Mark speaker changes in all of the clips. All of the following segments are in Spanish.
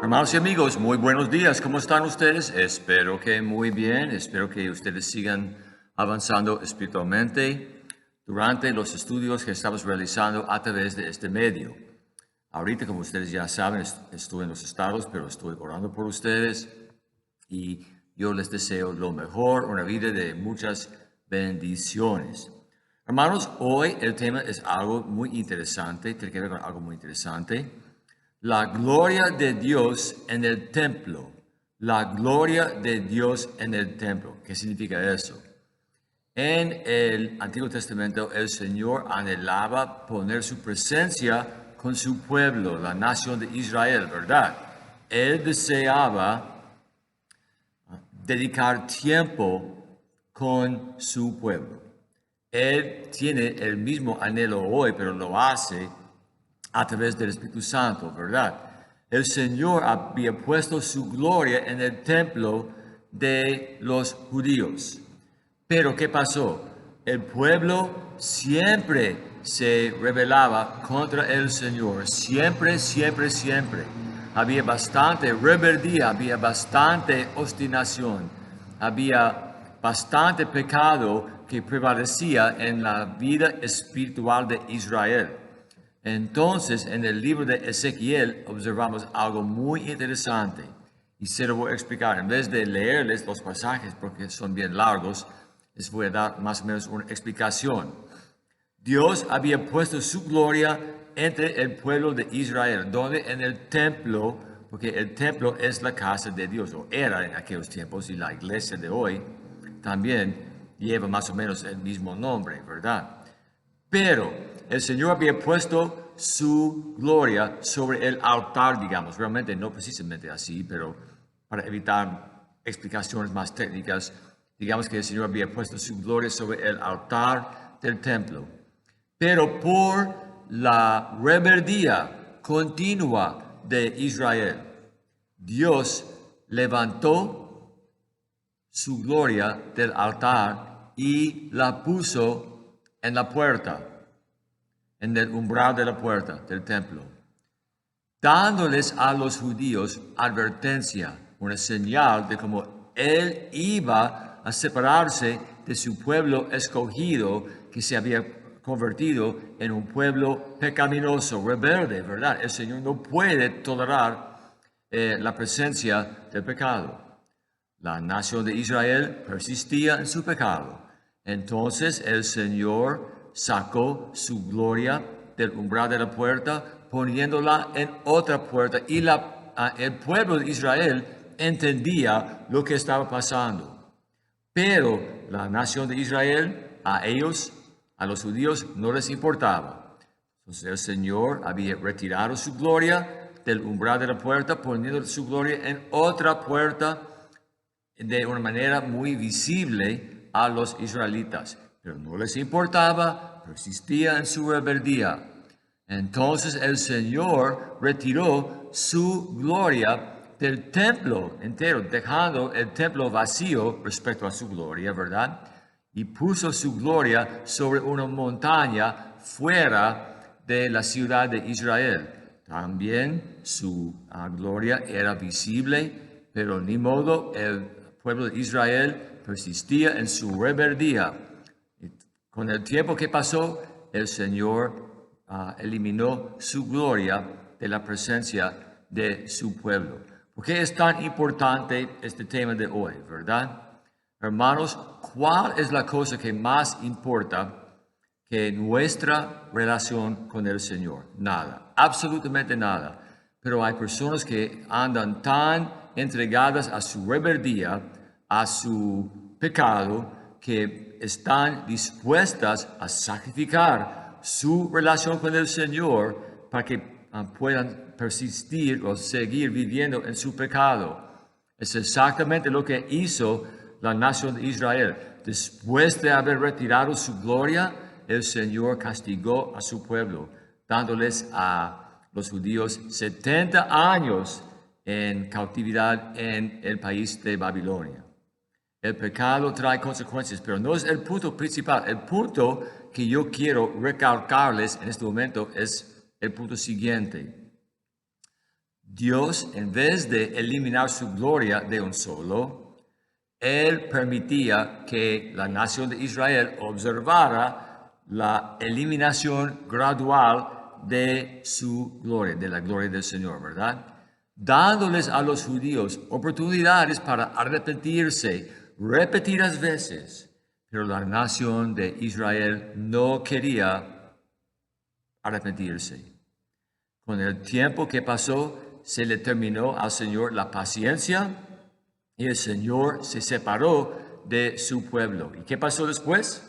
Speaker 1: Hermanos y amigos, muy buenos días. ¿Cómo están ustedes? Espero que muy bien. Espero que ustedes sigan avanzando espiritualmente durante los estudios que estamos realizando a través de este medio. Ahorita, como ustedes ya saben, estoy en los estados, pero estoy orando por ustedes y yo les deseo lo mejor, una vida de muchas bendiciones. Hermanos, hoy el tema es algo muy interesante, tiene que ver con algo muy interesante. La gloria de Dios en el templo. La gloria de Dios en el templo. ¿Qué significa eso? En el Antiguo Testamento el Señor anhelaba poner su presencia con su pueblo, la nación de Israel, ¿verdad? Él deseaba dedicar tiempo con su pueblo. Él tiene el mismo anhelo hoy, pero lo hace a través del Espíritu Santo, ¿verdad? El Señor había puesto su gloria en el templo de los judíos. Pero ¿qué pasó? El pueblo siempre se rebelaba contra el Señor. Siempre, siempre, siempre. Había bastante rebeldía, había bastante obstinación, había bastante pecado que prevalecía en la vida espiritual de Israel. Entonces, en el libro de Ezequiel observamos algo muy interesante y se lo voy a explicar. En vez de leerles los pasajes porque son bien largos, les voy a dar más o menos una explicación. Dios había puesto su gloria entre el pueblo de Israel, donde en el templo, porque el templo es la casa de Dios, o era en aquellos tiempos, y la iglesia de hoy también lleva más o menos el mismo nombre, ¿verdad? Pero el Señor había puesto su gloria sobre el altar, digamos, realmente no precisamente así, pero para evitar explicaciones más técnicas, digamos que el Señor había puesto su gloria sobre el altar del templo. Pero por la rebeldía continua de Israel, Dios levantó su gloria del altar y la puso en la puerta, en el umbral de la puerta del templo, dándoles a los judíos advertencia, una señal de cómo Él iba a separarse de su pueblo escogido que se había convertido en un pueblo pecaminoso, rebelde, ¿verdad? El Señor no puede tolerar la presencia del pecado. La nación de Israel persistía en su pecado. Entonces el Señor sacó su gloria del umbral de la puerta, poniéndola en otra puerta. Y el pueblo de Israel entendía lo que estaba pasando. Pero la nación de Israel, a ellos, a los judíos, no les importaba. Entonces el Señor había retirado su gloria del umbral de la puerta, poniendo su gloria en otra puerta, de una manera muy visible a los israelitas, pero no les importaba, persistía en su rebeldía. Entonces el Señor retiró su gloria del templo entero, dejando el templo vacío respecto a su gloria, ¿verdad? Y puso su gloria sobre una montaña fuera de la ciudad de Israel. También su gloria era visible, pero ni modo, el pueblo de Israel persistía en su rebeldía. Y con el tiempo que pasó, el Señor eliminó su gloria de la presencia de su pueblo. ¿Por qué es tan importante este tema de hoy, verdad? Hermanos, ¿cuál es la cosa que más importa que nuestra relación con el Señor? Nada, absolutamente nada. Pero hay personas que andan tan entregadas a su rebeldía, a su pecado, que están dispuestas a sacrificar su relación con el Señor para que puedan persistir o seguir viviendo en su pecado. Es exactamente lo que hizo la nación de Israel. Después de haber retirado su gloria, el Señor castigó a su pueblo, dándoles a los judíos 70 años en cautividad en el país de Babilonia. El pecado trae consecuencias, pero no es el punto principal. El punto que yo quiero recalcarles en este momento es el punto siguiente. Dios, en vez de eliminar su gloria de un solo, Él permitía que la nación de Israel observara la eliminación gradual de su gloria, de la gloria del Señor, ¿verdad? Dándoles a los judíos oportunidades para arrepentirse repetidas veces, pero la nación de Israel no quería arrepentirse. Con el tiempo que pasó, se le terminó al Señor la paciencia y el Señor se separó de su pueblo. ¿Y qué pasó después?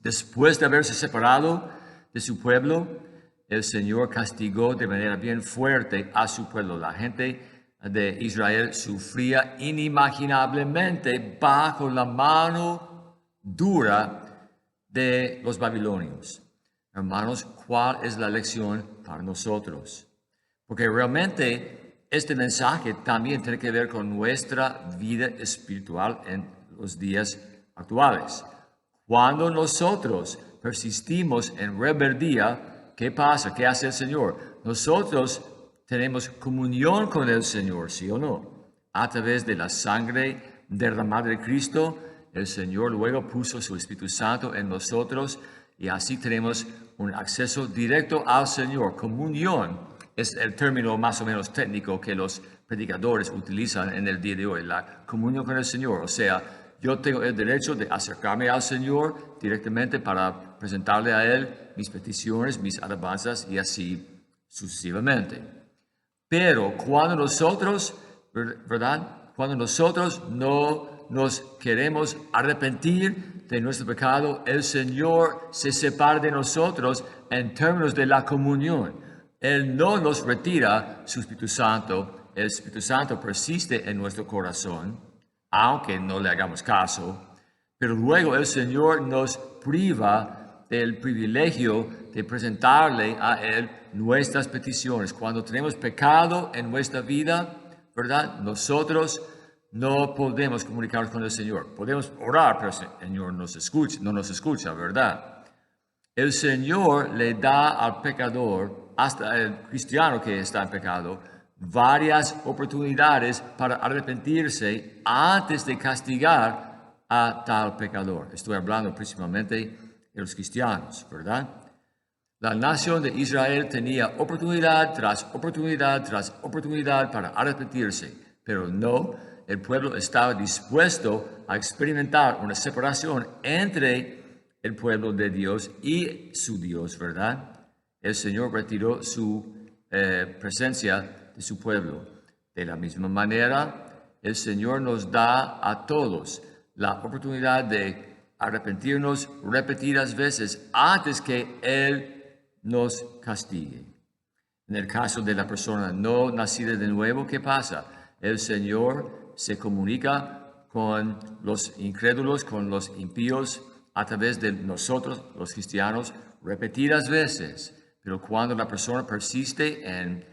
Speaker 1: Después de haberse separado de su pueblo, el Señor castigó de manera bien fuerte a su pueblo. La gente de Israel sufría inimaginablemente bajo la mano dura de los babilonios. Hermanos, ¿cuál es la lección para nosotros? Porque realmente este mensaje también tiene que ver con nuestra vida espiritual en los días actuales. Cuando nosotros persistimos en rebeldía, ¿qué pasa? ¿Qué hace el Señor? Nosotros tenemos comunión con el Señor, ¿sí o no? A través de la sangre derramada de Cristo, el Señor luego puso su Espíritu Santo en nosotros y así tenemos un acceso directo al Señor. Comunión es el término más o menos técnico que los predicadores utilizan en el día de hoy, la comunión con el Señor. O sea, yo tengo el derecho de acercarme al Señor directamente para presentarle a Él mis peticiones, mis alabanzas y así sucesivamente. Pero cuando nosotros, ¿verdad? Cuando nosotros no nos queremos arrepentir de nuestro pecado, el Señor se separa de nosotros en términos de la comunión. Él no nos retira su Espíritu Santo. El Espíritu Santo persiste en nuestro corazón, aunque no le hagamos caso. Pero luego el Señor nos priva del privilegio de presentarle a Él nuestras peticiones. Cuando tenemos pecado en nuestra vida, ¿verdad? Nosotros no podemos comunicarnos con el Señor. Podemos orar, pero el Señor no nos escucha, ¿verdad? El Señor le da al pecador, hasta el cristiano que está en pecado, varias oportunidades para arrepentirse antes de castigar a tal pecador. Estoy hablando principalmente de los cristianos, ¿verdad? La nación de Israel tenía oportunidad tras oportunidad tras oportunidad para arrepentirse, pero no, el pueblo estaba dispuesto a experimentar una separación entre el pueblo de Dios y su Dios, ¿verdad? El Señor retiró su presencia de su pueblo. De la misma manera, el Señor nos da a todos la oportunidad de arrepentirnos repetidas veces antes que Él nos castigue. En el caso de la persona no nacida de nuevo, ¿qué pasa? El Señor se comunica con los incrédulos, con los impíos, a través de nosotros, los cristianos, repetidas veces. Pero cuando la persona persiste en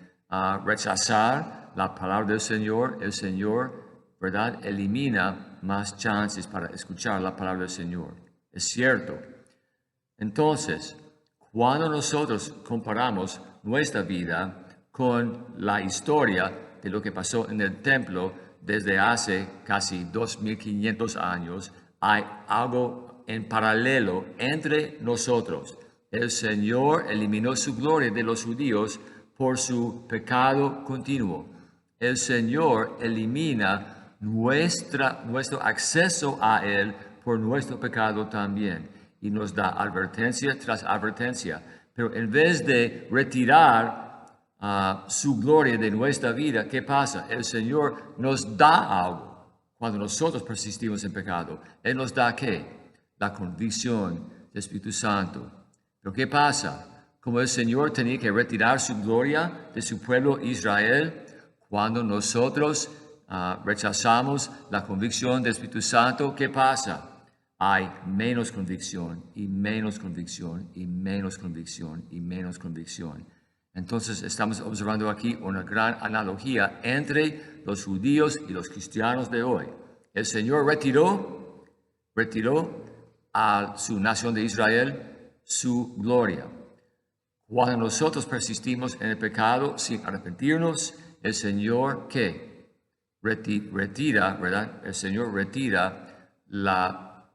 Speaker 1: rechazar la palabra del Señor, el Señor, ¿verdad?, elimina más chances para escuchar la palabra del Señor. Es cierto. Entonces, cuando nosotros comparamos nuestra vida con la historia de lo que pasó en el templo desde hace casi 2500 años, hay algo en paralelo entre nosotros. El Señor eliminó su gloria de los judíos por su pecado continuo. El Señor elimina nuestro acceso a Él por nuestro pecado también. Y nos da advertencia tras advertencia. Pero en vez de retirar su gloria de nuestra vida, ¿qué pasa? El Señor nos da algo cuando nosotros persistimos en pecado. Él nos da ¿qué? La convicción del Espíritu Santo. Pero ¿qué pasa? Como el Señor tenía que retirar su gloria de su pueblo Israel, cuando nosotros rechazamos la convicción del Espíritu Santo, ¿qué pasa? Hay menos convicción y menos convicción y menos convicción y menos convicción. Entonces estamos observando aquí una gran analogía entre los judíos y los cristianos de hoy. El Señor retiró a su nación de Israel su gloria. Cuando nosotros persistimos en el pecado sin arrepentirnos, el Señor ¿qué? Retira, ¿verdad? El Señor retira la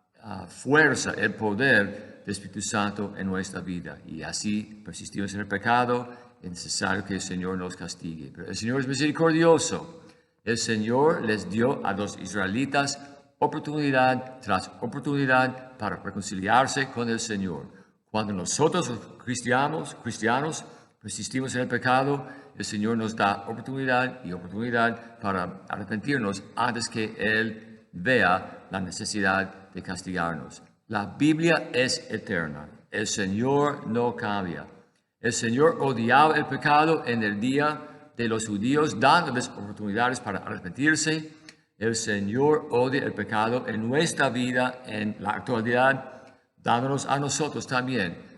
Speaker 1: fuerza, el poder del Espíritu Santo en nuestra vida. Y así persistimos en el pecado, es necesario que el Señor nos castigue. Pero el Señor es misericordioso. El Señor les dio a los israelitas oportunidad tras oportunidad para reconciliarse con el Señor. Cuando nosotros los cristianos persistimos en el pecado, el Señor nos da oportunidad y oportunidad para arrepentirnos antes que Él vea la necesidad de castigarnos. La Biblia es eterna. El Señor no cambia. El Señor odiaba el pecado en el día de los judíos, dándoles oportunidades para arrepentirse. El Señor odia el pecado en nuestra vida en la actualidad, dándonos a nosotros también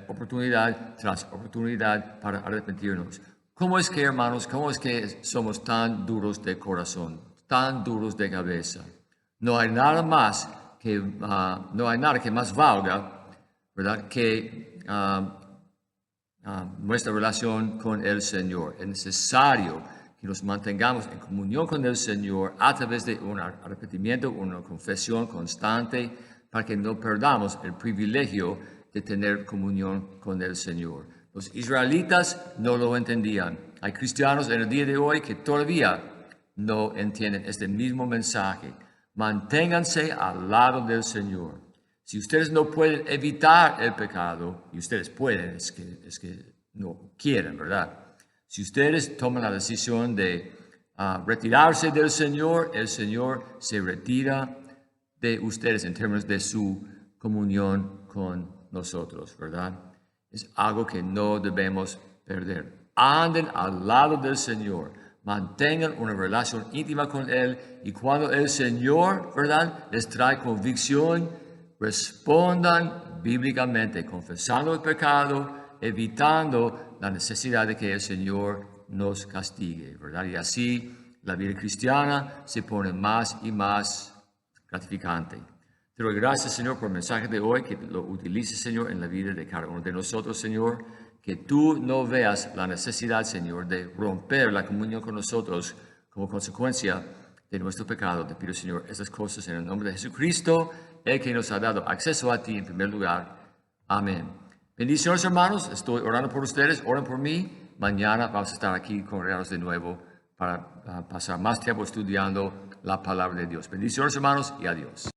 Speaker 1: oportunidad tras oportunidad para arrepentirnos. ¿Cómo es que, hermanos, cómo es que somos tan duros de corazón, tan duros de cabeza? No hay nada más que, no hay nada que más valga, ¿verdad?, que nuestra relación con el Señor. Es necesario que nos mantengamos en comunión con el Señor a través de un arrepentimiento, una confesión constante, para que no perdamos el privilegio de tener comunión con el Señor. Los israelitas no lo entendían. Hay cristianos en el día de hoy que todavía no entienden este mismo mensaje. Manténganse al lado del Señor. Si ustedes no pueden evitar el pecado, y ustedes pueden, es que no quieren, ¿verdad? Si ustedes toman la decisión de retirarse del Señor, el Señor se retira de ustedes en términos de su comunión con nosotros, ¿verdad? Es algo que no debemos perder. Anden al lado del Señor. Mantengan una relación íntima con Él. Y cuando el Señor, ¿verdad?, les trae convicción, respondan bíblicamente, confesando el pecado, evitando la necesidad de que el Señor nos castigue, ¿verdad? Y así la vida cristiana se pone más y más gratificante. Te doy gracias, Señor, por el mensaje de hoy, que lo utilices, Señor, en la vida de cada uno de nosotros, Señor. Que tú no veas la necesidad, Señor, de romper la comunión con nosotros como consecuencia de nuestro pecado. Te pido, Señor, estas cosas en el nombre de Jesucristo, el que nos ha dado acceso a ti en primer lugar. Amén. Bendiciones, hermanos. Estoy orando por ustedes. Oren por mí. Mañana vamos a estar aquí congregados de nuevo para pasar más tiempo estudiando la palabra de Dios. Bendiciones, hermanos, y adiós.